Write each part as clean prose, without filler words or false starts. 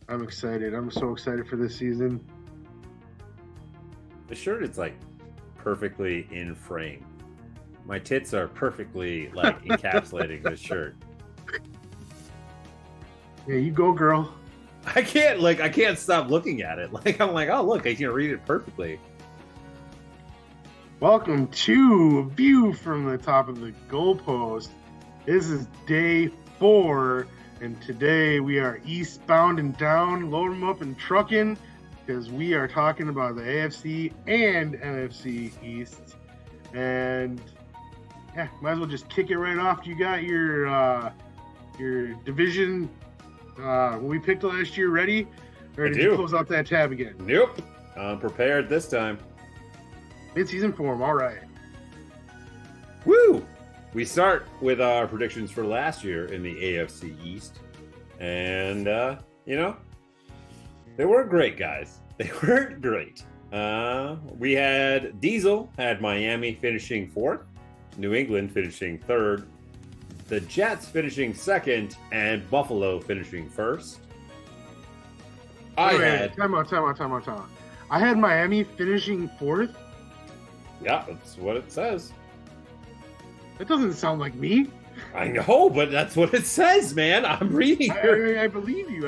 I'm excited. I'm so excited for this season. The shirt is like perfectly in frame. My tits are perfectly like encapsulating this shirt. Yeah, you go, girl. I can't stop looking at it. Like I'm like, oh look, I can read it perfectly. Welcome to View from the Top of the Goalpost. This is day 4, and today we are eastbound and down, loading them up and trucking, because we are talking about the AFC and NFC East. And yeah, might as well just kick it right off. You got your division when we picked last year ready, or did you close out that tab again? Nope, I'm prepared this time. Mid-season form, all right. Woo! We start with our predictions for last year in the AFC East. And, they weren't great, guys. They weren't great. We had Diesel, had Miami finishing 4th, New England finishing 3rd, the Jets finishing 2nd, and Buffalo finishing 1st. Time out. I had Miami finishing 4th. Yeah, that's what it says. That doesn't sound like me. I know, but that's what it says, man. I'm reading. I believe you.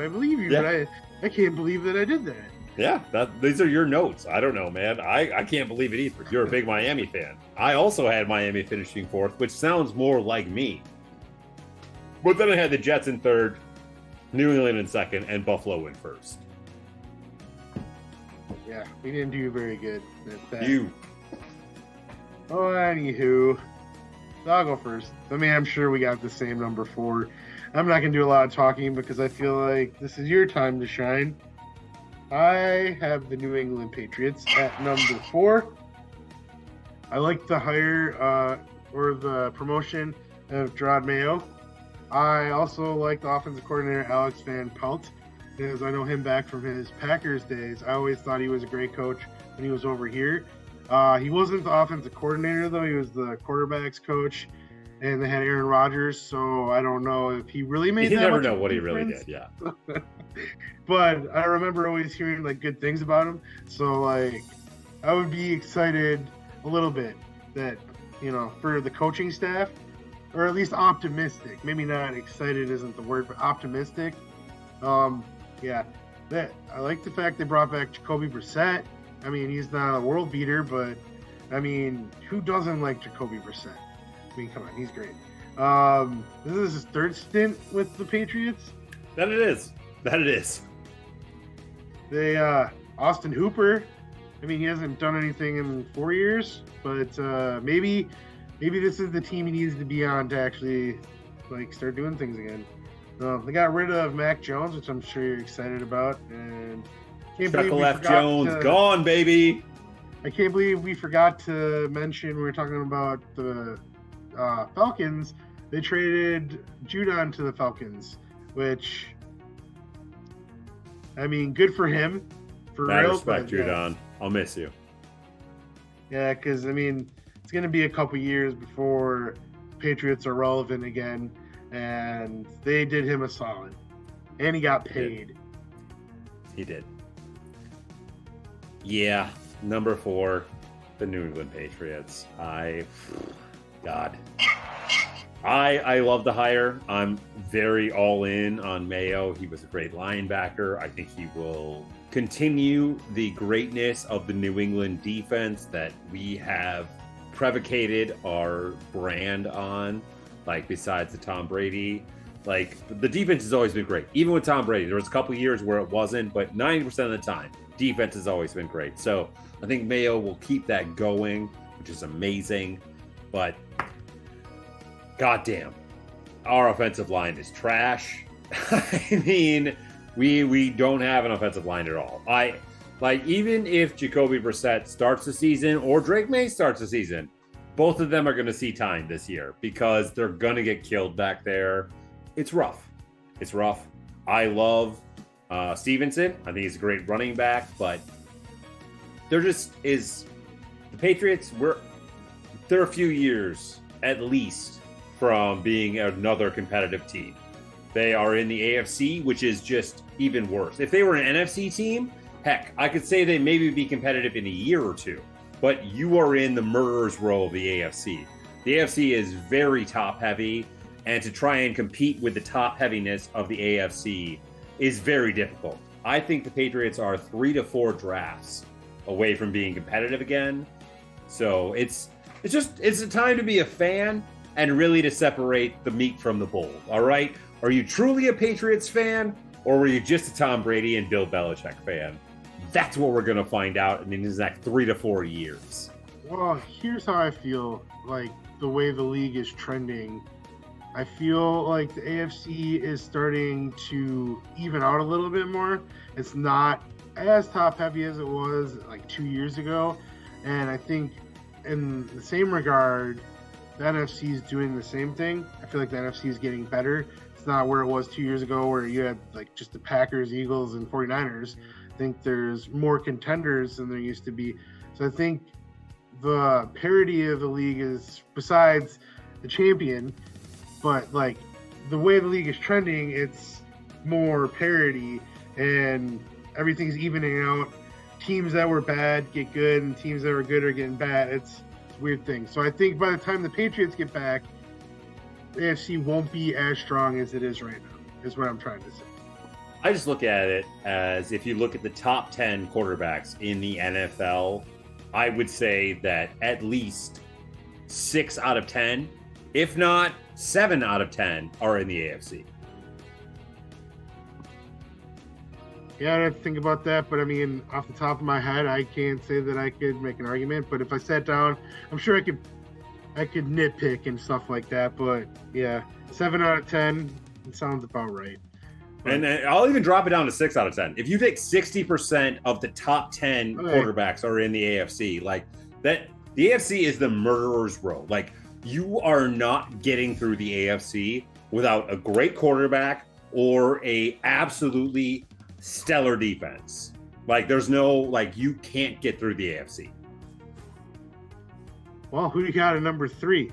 Yeah. But I can't believe that I did that. Yeah, these are your notes. I don't know, man. I can't believe it either. You're a big Miami fan. I also had Miami finishing 4th, which sounds more like me. But then I had the Jets in 3rd, New England in 2nd, and Buffalo in 1st. Yeah, we didn't do very good at that. You. Oh, anywho. I'll go first. I mean, I'm sure we got the same number 4. I'm not going to do a lot of talking because I feel like this is your time to shine. I have the New England Patriots at number 4. I like the hire or the promotion of Gerard Mayo. I also like the offensive coordinator Alex Van Pelt because I know him back from his Packers days. I always thought he was a great coach when he was over here. He wasn't the offensive coordinator, though. He was the quarterback's coach, and they had Aaron Rodgers, so I don't know if he really made that much. You never know what he really did, yeah. But I remember always hearing, good things about him, so, I would be excited a little bit that, for the coaching staff, or at least optimistic. Maybe not excited isn't the word, but optimistic. Yeah, I like the fact they brought back Jacoby Brissett. I mean, he's not a world beater, but, who doesn't like Jacoby Brissett? I mean, come on, he's great. This is his 3rd stint with the Patriots. That it is. They, Austin Hooper, he hasn't done anything in 4 years, but maybe this is the team he needs to be on to actually, start doing things again. They got rid of Mac Jones, which I'm sure you're excited about, and Chuckle F. Jones, gone, baby. I can't believe we forgot to mention, we were talking about the Falcons. They traded Judon to the Falcons, which, good for him. For Mad real. Respect, Judon. I'll miss you. Yeah, because, it's going to be a couple years before Patriots are relevant again, and they did him a solid. And he got paid. He did. Yeah, number 4, the New England Patriots. I love the hire. I'm very all in on Mayo. He was a great linebacker. I think he will continue the greatness of the New England defense that we have predicated our brand on, besides the Tom Brady. The defense has always been great. Even with Tom Brady, there was a couple years where it wasn't, but 90% of the time, defense has always been great. So I think Mayo will keep that going, which is amazing. But goddamn, our offensive line is trash. We don't have an offensive line at all. Even if Jacoby Brissett starts the season or Drake May starts the season, both of them are going to see time this year because they're going to get killed back there. It's rough. I love Stevenson. I think he's a great running back, but there just is the Patriots. They're a few years at least from being another competitive team. They are in the AFC, which is just even worse. If they were an NFC team, heck, I could say they maybe be competitive in a year or two. But you are in the murderer's row of the AFC. The AFC is very top heavy, and to try and compete with the top heaviness of the AFC is very difficult. I think the Patriots are 3 to 4 drafts away from being competitive again. So it's a time to be a fan and really to separate the meat from the bowl. All right. Are you truly a Patriots fan, or were you just a Tom Brady and Bill Belichick fan? That's what we're going to find out in the next 3 to 4 years. Well, here's how I feel like the way the league is trending. I feel like the AFC is starting to even out a little bit more. It's not as top heavy as it was like 2 years ago. And I think in the same regard, the NFC is doing the same thing. I feel like the NFC is getting better. It's not where it was 2 years ago where you had like just the Packers, Eagles, and 49ers. I think there's more contenders than there used to be. So I think the parity of the league is, besides the champion, but like the way the league is trending, it's more parity and everything's evening out. Teams that were bad get good, and teams that were good are getting bad. It's a weird thing. So I think by the time the Patriots get back, the AFC won't be as strong as it is right now, is what I'm trying to say. I just look at it as, if you look at the top 10 quarterbacks in the NFL, I would say that at least 6 out of 10, if not 7 out of 10, are in the AFC. Yeah, I have to think about that, but I mean, off the top of my head, I can't say that I could make an argument. But if I sat down, I'm sure I could nitpick and stuff like that. But yeah, 7 out of 10, it sounds about right. And I'll even drop it down to 6 out of 10. If you take 60% of the top 10 quarterbacks are in the AFC, like that, the AFC is the murderer's row. Like, you are not getting through the AFC without a great quarterback or a absolutely stellar defense. Like, there's no, like, you can't get through the AFC. Well, who do you got at number 3?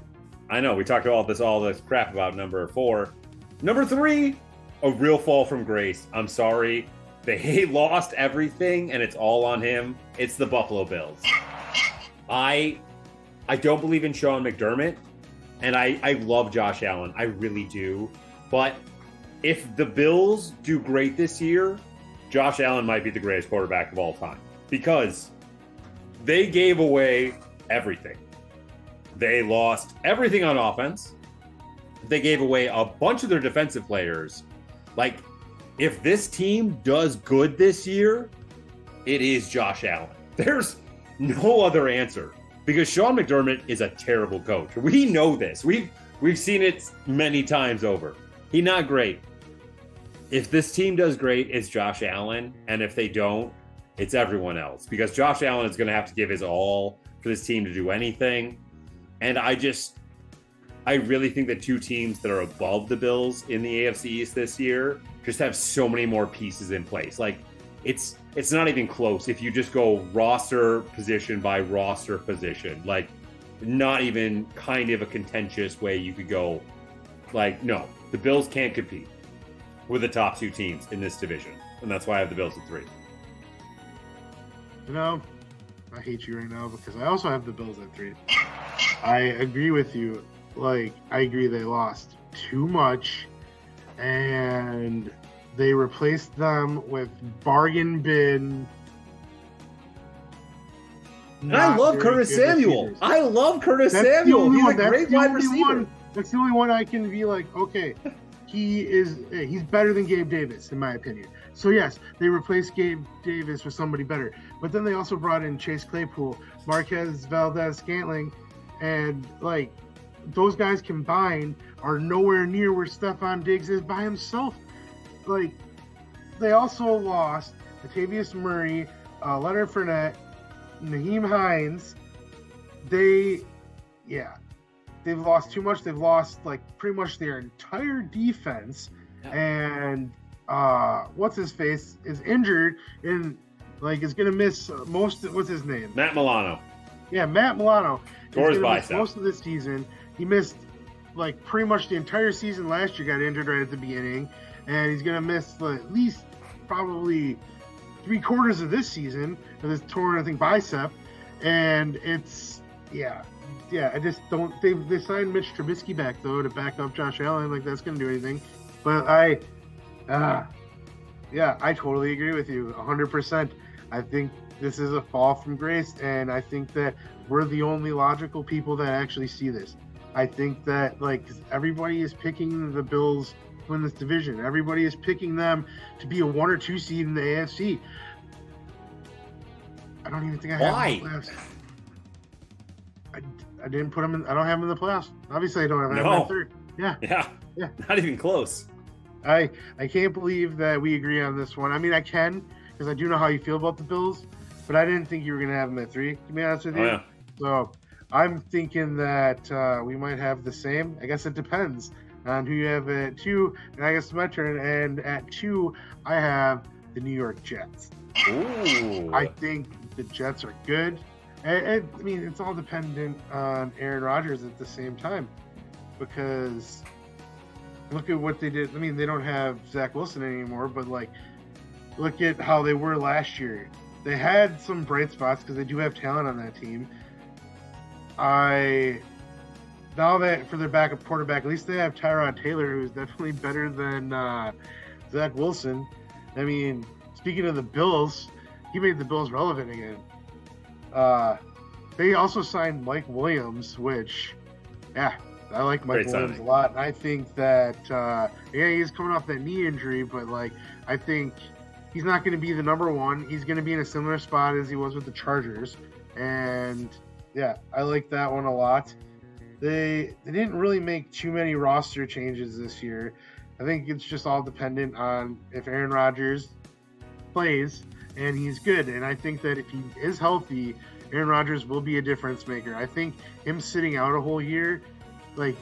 I know we talked all this crap about number 4. Number 3, a real fall from grace. I'm sorry. They lost everything, and it's all on him. It's the Buffalo Bills. I don't believe in Sean McDermott, and I love Josh Allen. I really do. But if the Bills do great this year, Josh Allen might be the greatest quarterback of all time, because they gave away everything. They lost everything on offense. They gave away a bunch of their defensive players. Like, if this team does good this year, it is Josh Allen. There's no other answer, because Sean McDermott is a terrible coach. We know this. We've seen it many times over. He's not great. If this team does great, it's Josh Allen. And if they don't, it's everyone else, because Josh Allen is going to have to give his all for this team to do anything. And I really think the two teams that are above the Bills in the AFC East this year just have so many more pieces in place. Like, it's not even close. If you just go roster position by roster position, like, not even kind of a contentious way you could go, like, no, the Bills can't compete with the top 2 teams in this division. And that's why I have the Bills at 3. You know, I hate you right now because I also have the Bills at 3. I agree with you. Like, I agree they lost too much, and they replaced them with bargain bin. And I love Curtis Samuel. I love Curtis Samuel. He's a great wide receiver. That's the only one I can be like, okay, he's better than Gabe Davis, in my opinion. So yes, they replaced Gabe Davis with somebody better. But then they also brought in Chase Claypool, Marquez Valdez-Scantling, and like, those guys combined are nowhere near where Stephon Diggs is by himself. Like, they also lost Latavius Murray, Leonard Fournette, Nyheim Hines. They've lost too much. They've lost like pretty much their entire defense. Yeah. And what's his face is injured and like is gonna miss most. What's his name? Matt Milano. Yeah, Matt Milano. Tore his bicep. Most of the season. He missed like pretty much the entire season last year, got injured right at the beginning, and he's going to miss at least probably 3/4 of this season with his torn, I think, bicep. And it's, I just don't. They signed Mitch Trubisky back though to back up Josh Allen. Like that's going to do anything. But I totally agree with you 100%. I think this is a fall from grace, and I think that we're the only logical people that actually see this. I think that everybody is picking the Bills to win this division. Everybody is picking them to be a 1 or 2 seed in the AFC. I don't even think I have them in the playoffs. I didn't put them in. I don't have them in the playoffs. Obviously, I don't have them in third. Yeah. Not even close. I can't believe that we agree on this one. I mean, I can, because I do know how you feel about the Bills, but I didn't think you were going to have them at 3, to be honest with you. Yeah. So I'm thinking that we might have the same. I guess it depends on who you have at 2, and I guess it's my turn. And at 2, I have the New York Jets. Ooh. I think the Jets are good. And I mean, it's all dependent on Aaron Rodgers at the same time, because look at what they did. I mean, they don't have Zach Wilson anymore, but look at how they were last year. They had some bright spots because they do have talent on that team. Now that for their backup quarterback, at least they have Tyrod Taylor, who's definitely better than Zach Wilson. I mean, speaking of the Bills, he made the Bills relevant again. They also signed Mike Williams, which, I like Mike Williams a lot. And I think that, he's coming off that knee injury, but I think he's not going to be the number 1. He's going to be in a similar spot as he was with the Chargers. And I like that one a lot. They didn't really make too many roster changes this year. I think it's just all dependent on if Aaron Rodgers plays and he's good. And I think that if he is healthy, Aaron Rodgers will be a difference maker. I think him sitting out a whole year, he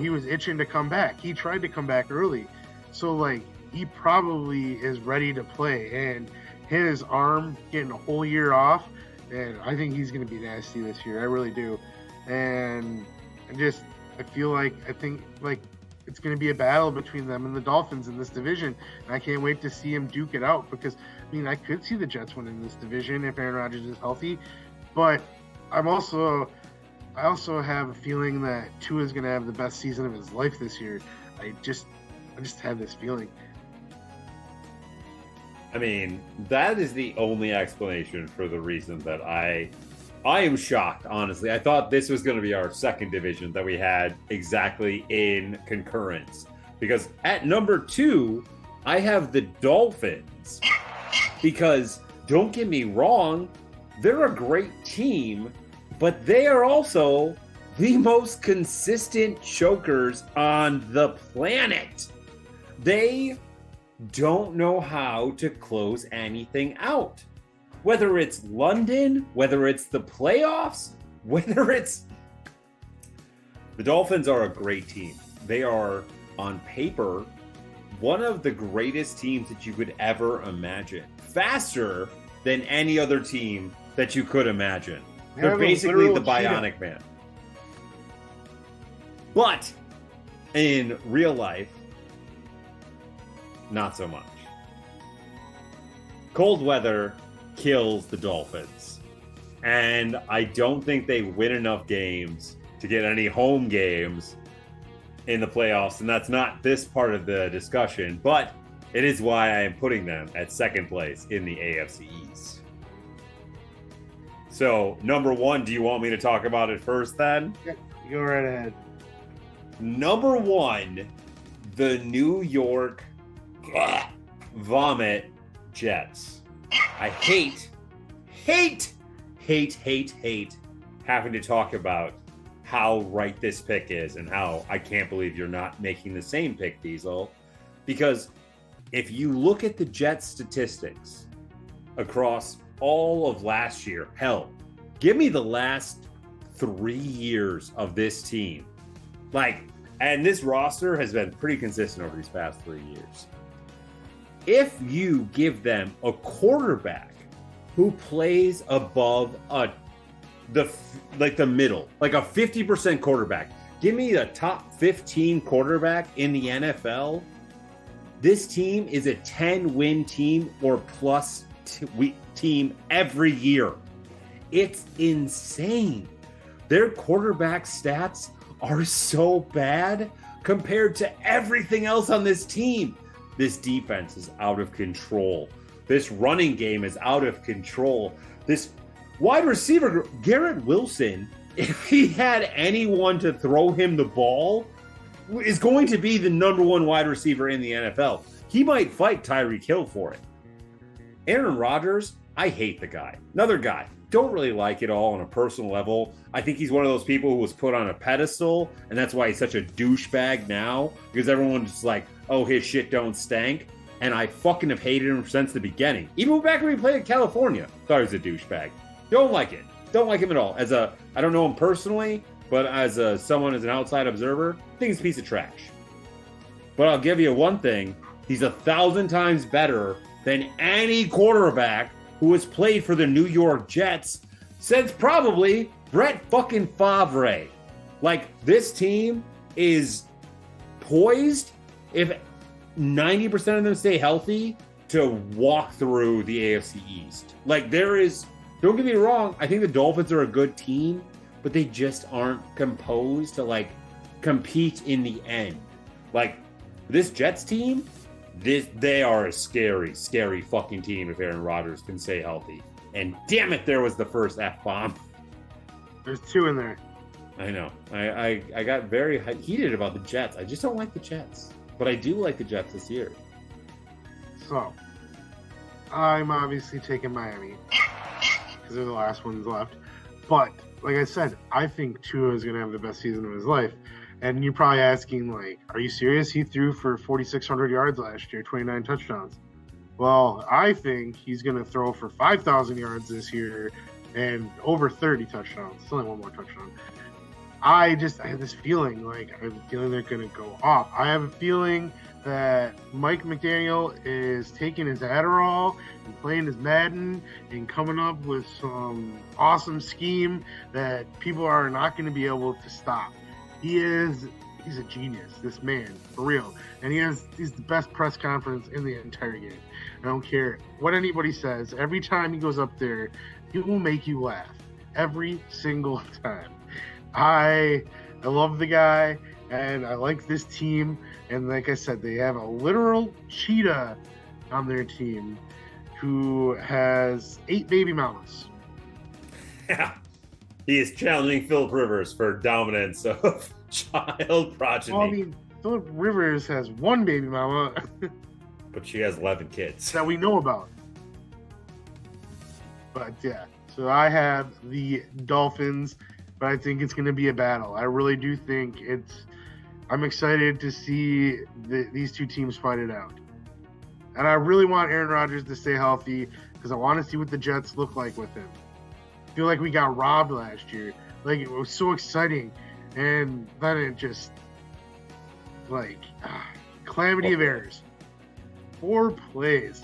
was itching to come back. He tried to come back early. So, he probably is ready to play. And his arm getting a whole year off, and I think he's going to be nasty this year. I really do. And I think it's going to be a battle between them and the Dolphins in this division. And I can't wait to see him duke it out, because, I could see the Jets winning this division if Aaron Rodgers is healthy. But I also have a feeling that Tua is going to have the best season of his life this year. I just have this feeling. I mean, that is the only explanation for the reason that I am shocked, honestly. I thought this was going to be our second division that we had exactly in concurrence. Because at number 2, I have the Dolphins. Because, don't get me wrong, they're a great team, but they are also the most consistent chokers on the planet. They don't know how to close anything out. Whether it's London, whether it's the playoffs, whether it's... The Dolphins are a great team. They are, on paper, one of the greatest teams that you could ever imagine. Faster than any other team that you could imagine. They're basically the Bionic Man. But in real life, not so much. Cold weather kills the Dolphins. And I don't think they win enough games to get any home games in the playoffs. And that's not this part of the discussion, but it is why I am putting them at second place in the AFC East. So, number 1, do you want me to talk about it first then? Yeah, go right ahead. Number 1, the New York Vomit Jets. I hate having to talk about how right this pick is and how I can't believe you're not making the same pick, Diesel. Because if you look at the Jets statistics across all of last year, hell, give me the last 3 years of this team. And this roster has been pretty consistent over these past 3 years. If you give them a quarterback who plays above the middle, like a 50% quarterback, Give me the top 15 quarterback in the NFL. This team is a 10-win team or plus team every year. It's insane. Their quarterback stats are so bad compared to everything else on this team. This defense is out of control. This running game is out of control. This wide receiver, Garrett Wilson, if he had anyone to throw him the ball, is going to be the number one wide receiver in the NFL. He might fight Tyreek Hill for it. Aaron Rodgers, I hate the guy. Another guy. Don't really like it all on a personal level. I think he's one of those people who was put on a pedestal, and that's why he's such a douchebag now, because everyone's just like, oh, his shit don't stank. And I fucking have hated him since the beginning. Even back when he played in California, thought he was a douchebag. Don't like it. Don't like him at all. I don't know him personally, but as someone as an outside observer, I think he's a piece of trash. But I'll give you one thing. He's 1,000 times better than any quarterback who has played for the New York Jets since probably Brett fucking Favre. Like, this team is poised, if 90% of them stay healthy, to walk through the AFC East. Like, don't get me wrong, I think the Dolphins are a good team, but they just aren't composed to, like, compete in the end. Like, this Jets team, they are a scary, scary fucking team if Aaron Rodgers can stay healthy. And damn it, there was the first F-bomb. There's two in there. I know. I got very heated about the Jets. I just don't like the Jets. But I do like the Jets this year. So, I'm obviously taking Miami because they're the last ones left. But, like I said, I think Tua is going to have the best season of his life. And you're probably asking, like, are you serious? He threw for 4,600 yards last year, 29 touchdowns. Well, I think he's going to throw for 5,000 yards this year and over 30 touchdowns. It's only one more touchdown. I have this feeling, they're going to go off. I have a feeling that Mike McDaniel is taking his Adderall and playing his Madden and coming up with some awesome scheme that people are not going to be able to stop. He's a genius, this man, for real. And he's the best press conference in the entire game. I don't care what anybody says. Every time he goes up there, he will make you laugh. Every single time. I love the guy, and I like this team. And like I said, they have a literal cheetah on their team who has 8 baby mamas. Yeah. He is challenging Philip Rivers for dominance of child progeny. Well, I mean, Philip Rivers has 1 baby mama. But she has 11 kids. That we know about. But yeah, so I have the Dolphins, but I think it's going to be a battle. I really do think I'm excited to see these two teams fight it out. And I really want Aaron Rodgers to stay healthy because I want to see what the Jets look like with him. I feel like we got robbed last year. Like, it was so exciting. And then it just, calamity of errors. 4 plays.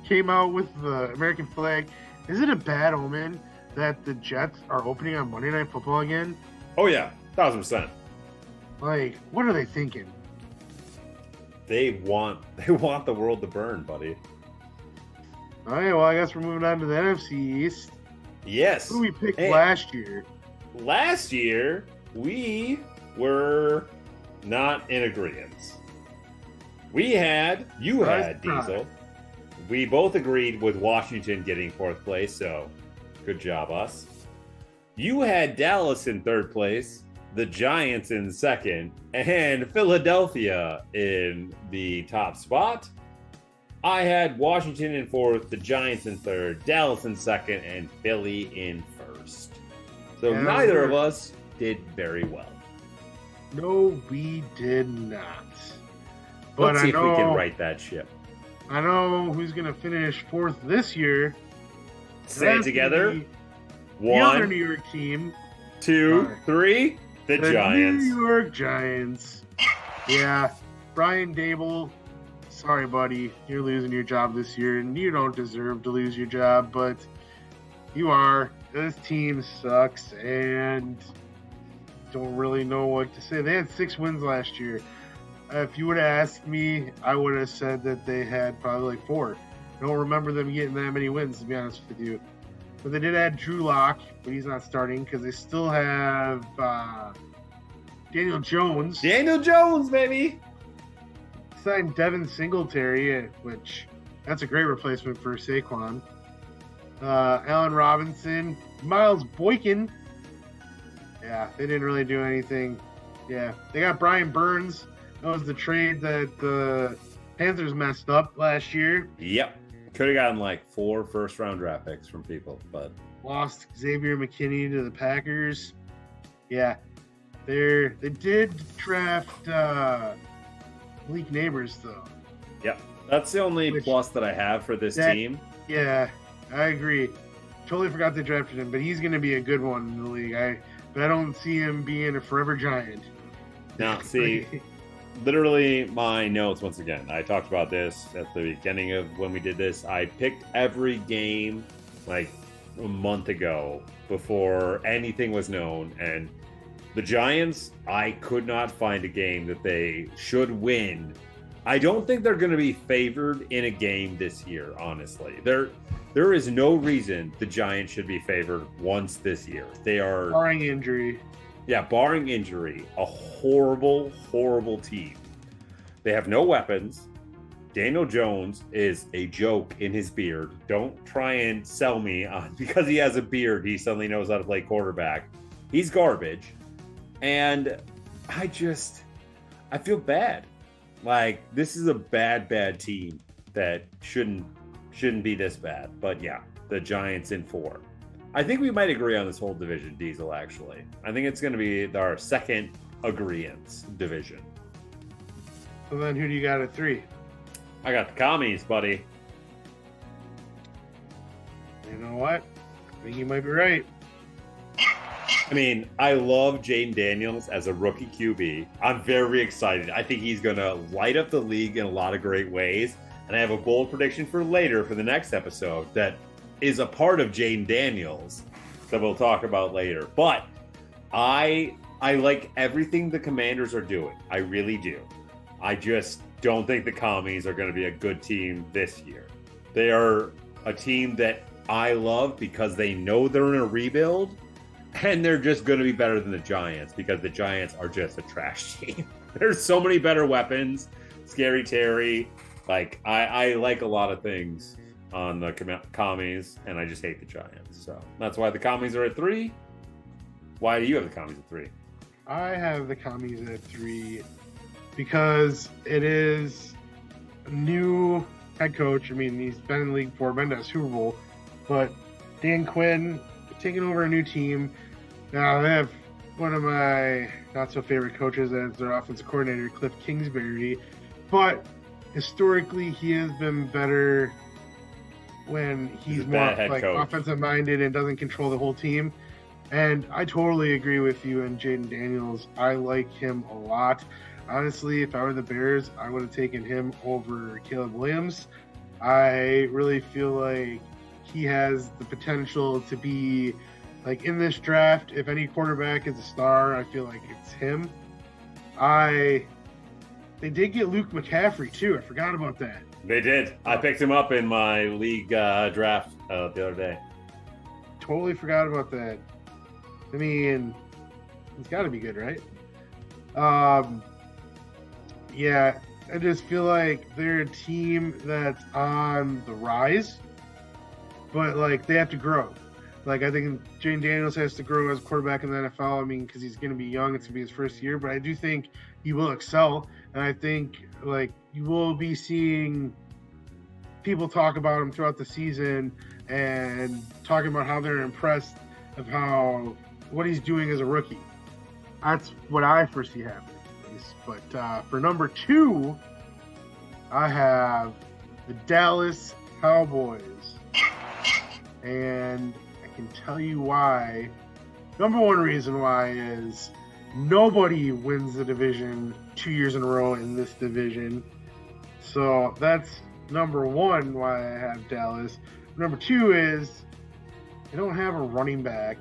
Came out with the American flag. Is it a bad omen that the Jets are opening on Monday Night Football again? Oh, yeah. 1,000%. Like, what are they thinking? They want the world to burn, buddy. All right, well, I guess we're moving on to the NFC East. Yes. Who did we pick last year? Last year, we were not in agreement. You had Diesel. We both agreed with Washington getting 4th place, so good job, us. You had Dallas in 3rd place, the Giants in 2nd, and Philadelphia in the top spot. I had Washington in 4th, the Giants in 3rd, Dallas in 2nd, and Philly in 1st. So neither of us did very well. No, we did not. But Let's see if we can right that ship. I know who's going to finish 4th this year. Say it together. The other New York team. 2, 3. The Giants. New York Giants. Yeah. Brian Dable. Sorry, buddy. You're losing your job this year, and you don't deserve to lose your job, but you are. This team sucks, and don't really know what to say. They had 6 wins last year. If you would have asked me, I would have said that they had probably like 4. I don't remember them getting that many wins, to be honest with you. But they did add Drew Lock, but he's not starting because they still have Daniel Jones. Daniel Jones, baby! Signed Devin Singletary, which that's a great replacement for Saquon. Allen Robinson, Miles Boykin. Yeah, they didn't really do anything. Yeah, they got Brian Burns. That was the trade that the Panthers messed up last year. Yep. Could have gotten like 4 first-round draft picks from people, but lost Xavier McKinney to the Packers. Yeah, they did draft Malik Neighbors though. Yep, that's the only plus that I have for this team. Yeah, I agree. Totally forgot they drafted him, but he's going to be a good one in the league. But I don't see him being a forever giant. Now, see. Literally, my notes, once again, I talked about this at the beginning of when we did this. I picked every game like a month ago before anything was known. And the Giants, I could not find a game that they should win. I don't think they're going to be favored in a game this year, honestly. There is no reason the Giants should be favored once this year. They are... barring injury. Yeah, barring injury, a horrible, horrible team. They have no weapons. Daniel Jones is a joke in his beard. Don't try and sell me on because he has a beard, he suddenly knows how to play quarterback. He's garbage. And I feel bad. Like, this is a bad team that shouldn't be this bad. But yeah, the Giants in 4. I think we might agree on this whole division, Diesel, actually. I think it's going to be our second agreeance division. So then who do you got at 3? I got the Commies, buddy. You know what? I think you might be right. I mean, I love Jaden Daniels as a rookie QB. I'm very excited. I think he's going to light up the league in a lot of great ways. And I have a bold prediction for later for the next episode that is a part of Jaden Daniels that we'll talk about later. But I like everything the Commanders are doing. I really do. I just don't think the Commies are going to be a good team this year. They are a team that I love because they know they're in a rebuild, and they're just going to be better than the Giants because the Giants are just a trash team. There's so many better weapons. Scary Terry. Like, I like a lot of things on the Commies, and I just hate the Giants. So that's why the Commies are at 3. Why do you have the Commies at 3? I have the Commies at 3 because it is a new head coach. I mean, he's been in the league before, been to a Super Bowl, but Dan Quinn taking over a new team. Now they have one of my not so favorite coaches as their offensive coordinator, Cliff Kingsbury, but historically he has been better when he's more like offensive minded and doesn't control the whole team. And I totally agree with you and Jaden Daniels. I like him a lot. Honestly, if I were the Bears, I would have taken him over Caleb Williams. I really feel like he has the potential to be like in this draft. If any quarterback is a star, I feel like it's him. They did get Luke McCaffrey too. I forgot about that. They did. I picked him up in my league draft the other day. Totally forgot about that. I mean, it's got to be good, right? Yeah, I just feel like they're a team that's on the rise, but like they have to grow. Like I think Jaden Daniels has to grow as a quarterback in the NFL. I mean, because he's going to be young, it's going to be his first year, but I do think he will excel, and I think like you will be seeing people talk about him throughout the season and talking about how they're impressed of what he's doing as a rookie. That's what I foresee happening. But for number 2, I have the Dallas Cowboys. And I can tell you why. Number 1 reason why is nobody wins the division 2 years in a row in this division. So that's number 1 why I have Dallas. Number 2 is they don't have a running back.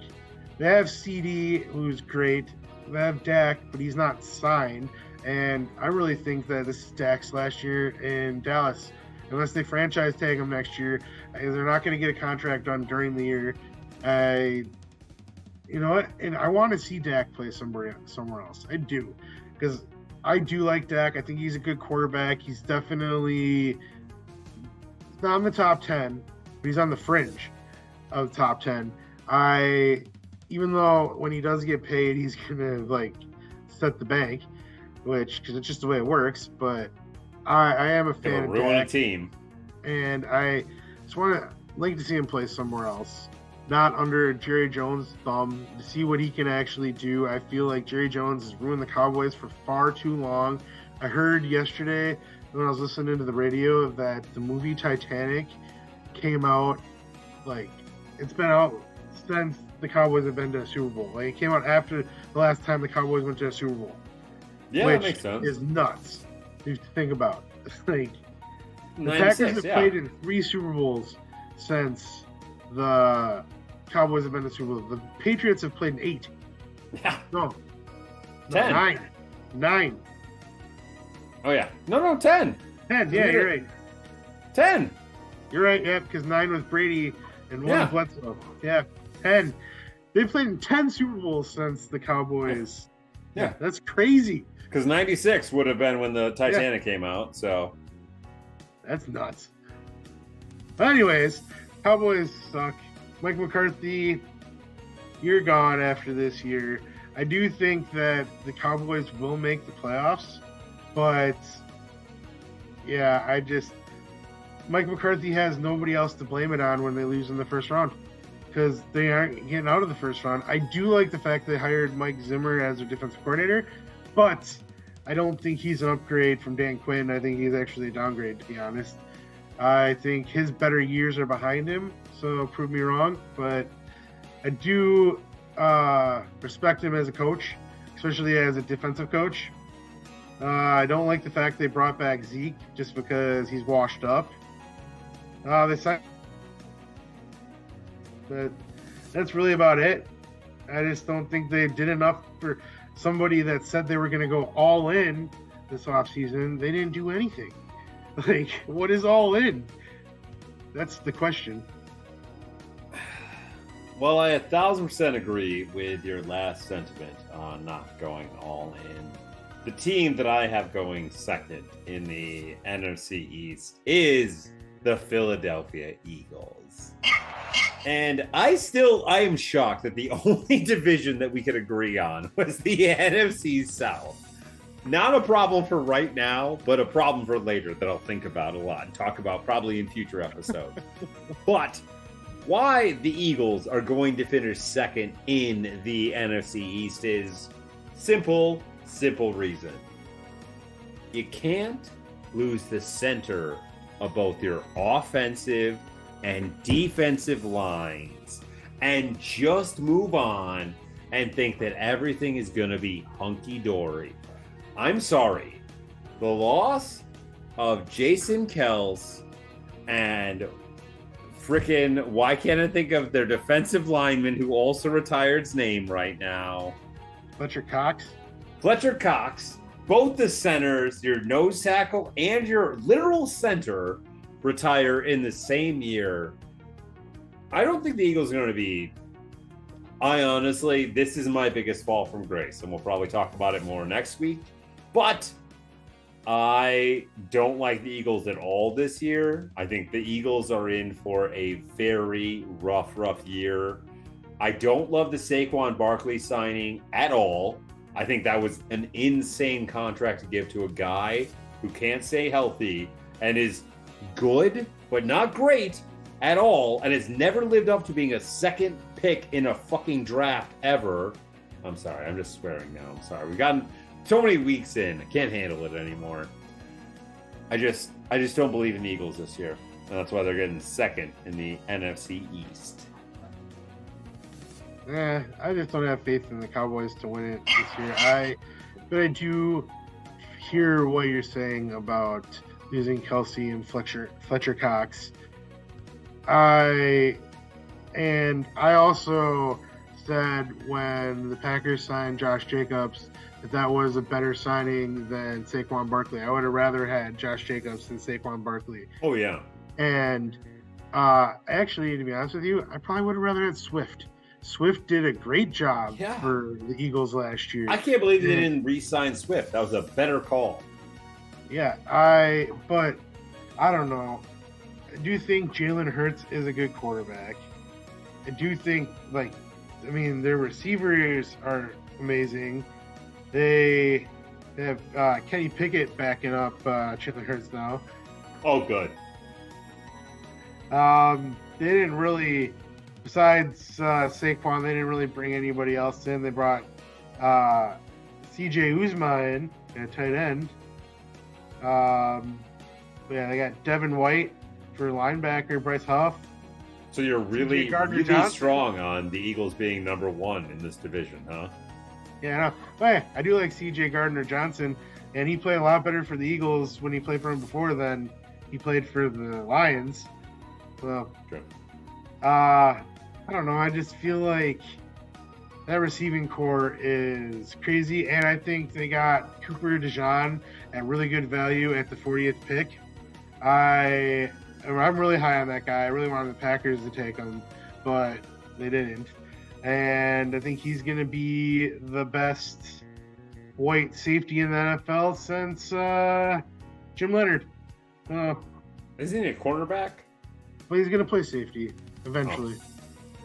They have CD, who's great, they have Dak, but he's not signed. And I really think that this is Dak's last year in Dallas. Unless they franchise tag him next year, they're not going to get a contract done during the year. You know what? And I want to see Dak play somewhere else. I do, because I do like Dak. I think he's a good quarterback. He's definitely not in the top 10, but he's on the fringe of the top 10. Even though when he does get paid, he's gonna set the bank, because it's just the way it works. But I am a fan of ruin Dak, a team, and I just like to see him play somewhere else, not under Jerry Jones' thumb, to see what he can actually do. I feel like Jerry Jones has ruined the Cowboys for far too long. I heard yesterday when I was listening to the radio that the movie Titanic came out, it's been out since the Cowboys have been to a Super Bowl. It came out after the last time the Cowboys went to a Super Bowl. Yeah, which that makes sense. Is nuts to think about. The Packers have played in 3 Super Bowls since the Cowboys have been to Super Bowl. The Patriots have played in 8. Yeah. No. 10. 9. Oh, yeah. No, 10. 10, yeah, you're right. 10. You're right, yeah, because 9 was Brady and 1 was Bledsoe. Yeah, 10. They've played in 10 Super Bowls since the Cowboys. Yeah. That's crazy. Because 96 would have been when the Titanic came out, so. That's nuts. But anyways, Cowboys suck. Mike McCarthy, you're gone after this year. I do think that the Cowboys will make the playoffs, but yeah, Mike McCarthy has nobody else to blame it on when they lose in the first round, because they aren't getting out of the first round. I do like the fact they hired Mike Zimmer as their defensive coordinator, but I don't think he's an upgrade from Dan Quinn. I think he's actually a downgrade, to be honest. I think his better years are behind him, so prove me wrong. But I do respect him as a coach, especially as a defensive coach. I don't like the fact they brought back Zeke just because he's washed up. But that's really about it. I just don't think they did enough for somebody that said they were going to go all in this offseason. They didn't do anything. What is all in? That's the question. Well, I 1,000% agree with your last sentiment on not going all in. The team that I have going second in the NFC East is the Philadelphia Eagles. And I am shocked that the only division that we could agree on was the NFC South. Not a problem for right now, but a problem for later that I'll think about a lot and talk about probably in future episodes. But why the Eagles are going to finish second in the NFC East is simple reason. You can't lose the center of both your offensive and defensive lines and just move on and think that everything is going to be hunky-dory. I'm sorry. The loss of Jason Kelce and frickin', why can't I think of their defensive lineman who also retired his name right now? Fletcher Cox, both the centers, your nose tackle and your literal center, retire in the same year. I don't think the Eagles are going to be... this is my biggest fall from grace, and we'll probably talk about it more next week. But I don't like the Eagles at all this year. I think the Eagles are in for a very rough year. I don't love the Saquon Barkley signing at all. I think that was an insane contract to give to a guy who can't stay healthy and is good, but not great at all, and has never lived up to being a second pick in a fucking draft ever. I'm sorry, I'm just swearing now. I'm sorry. We've gotten so many weeks in. I can't handle it anymore. I just don't believe in the Eagles this year. And that's why they're getting second in the NFC East. I just don't have faith in the Cowboys to win it this year. But I do hear what you're saying about losing Kelce and Fletcher Cox. I also said when the Packers signed Josh Jacobs that was a better signing than Saquon Barkley. I would have rather had Josh Jacobs than Saquon Barkley. Oh, yeah. And actually, to be honest with you, I probably would have rather had Swift. Swift did a great job for the Eagles last year. I can't believe they didn't re-sign Swift. That was a better call. Yeah, but I don't know. I do think Jalen Hurts is a good quarterback. I do think, their receivers are amazing. They have Kenny Pickett backing up Jalen Hurts now. Oh, good. They didn't really, besides Saquon, they didn't really bring anybody else in. They brought C.J. Uzomah in at tight end. They got Devin White for linebacker, Bryce Huff. So you're really strong on the Eagles being number one in this division, huh? Yeah, no. But I do like C.J. Gardner-Johnson, and he played a lot better for the Eagles when he played for them before than he played for the Lions. So, sure. I don't know. I just feel like that receiving core is crazy, and I think they got Cooper DeJean at really good value at the 40th pick. I'm really high on that guy. I really wanted the Packers to take him, but they didn't. And I think he's going to be the best white safety in the NFL since Jim Leonard. Isn't he a cornerback? Well, he's going to play safety eventually.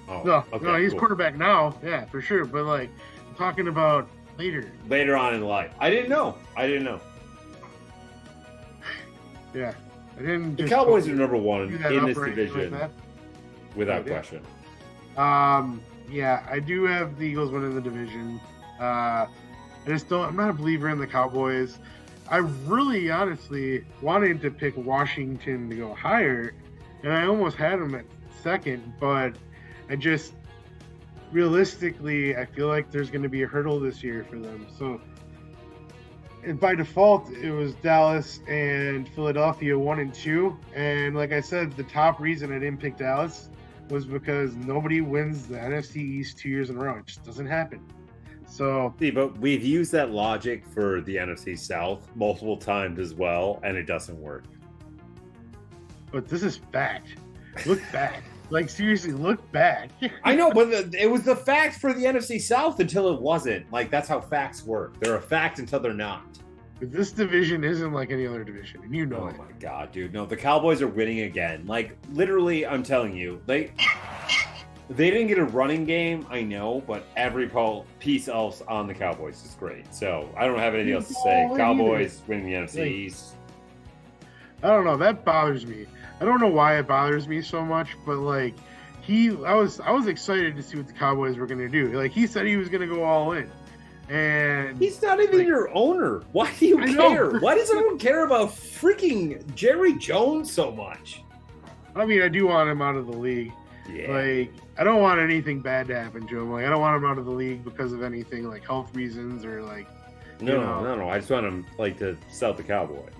No, he's quarterback now. Yeah, for sure. But I'm talking about later. Later on in life. I didn't know. Yeah. I didn't. The Cowboys are number one in this division, without question. Yeah, I do have the Eagles winning the division. I'm not a believer in the Cowboys. I really honestly wanted to pick Washington to go higher, and I almost had them at second, but I just realistically, I feel like there's going to be a hurdle this year for them. So, and by default, it was Dallas and Philadelphia 1 and 2. And like I said, the top reason I didn't pick Dallas was because nobody wins the NFC East 2 years in a row. It just doesn't happen. So, but we've used that logic for the NFC South multiple times as well, and it doesn't work. But this is fact. Look back. Seriously, look back. I know, but it was the fact for the NFC South until it wasn't. That's how facts work. They're a fact until they're not. But this division isn't like any other division, and you know it. Oh my God, dude. No, the Cowboys are winning again. Literally, I'm telling you, they didn't get a running game, I know, but every piece else on the Cowboys is great. So I don't have anything else to say. Cowboys winning the NFC East. I don't know. That bothers me. I don't know why it bothers me so much, but I was excited to see what the Cowboys were going to do. He said he was going to go all in. And he's not even your owner. Why do you care? Why does everyone care about freaking Jerry Jones so much? I mean, I do want him out of the league. Yeah. I don't want anything bad to happen to him. I don't want him out of the league because of anything health reasons or No. I just want him to sell the Cowboys.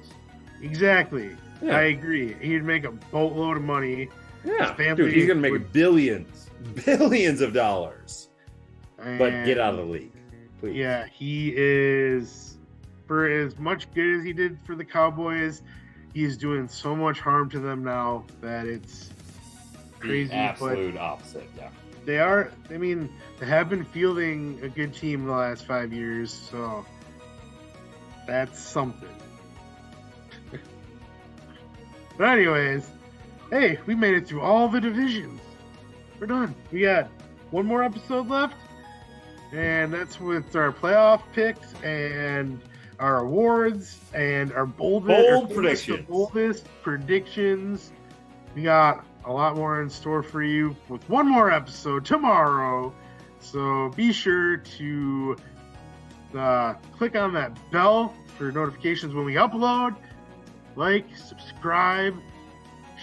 Exactly. Yeah. I agree. He'd make a boatload of money. Yeah, dude, he's going to make billions of dollars. But get out of the league. Please. Yeah, he is, for as much good as he did for the Cowboys, he's doing so much harm to them now that it's crazy. The absolute opposite, yeah. They have been fielding a good team the last 5 years, so that's something. But anyways, hey, we made it through all the divisions. We're done. We got one more episode left. And that's with our playoff picks and our awards and our bold boldest predictions. We got a lot more in store for you with one more episode tomorrow. So be sure to click on that bell for notifications when we upload. Subscribe,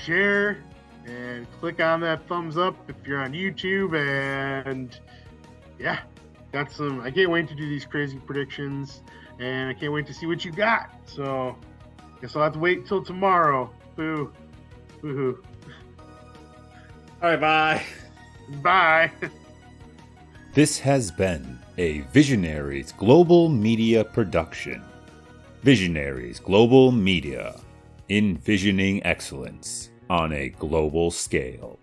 share, and click on that thumbs up if you're on YouTube. And yeah. I can't wait to do these crazy predictions, and I can't wait to see what you got. So, guess I'll have to wait until tomorrow. Boo. Boo-hoo. All right, bye. Bye. This has been a Visionaries Global Media production. Visionaries Global Media, envisioning excellence on a global scale.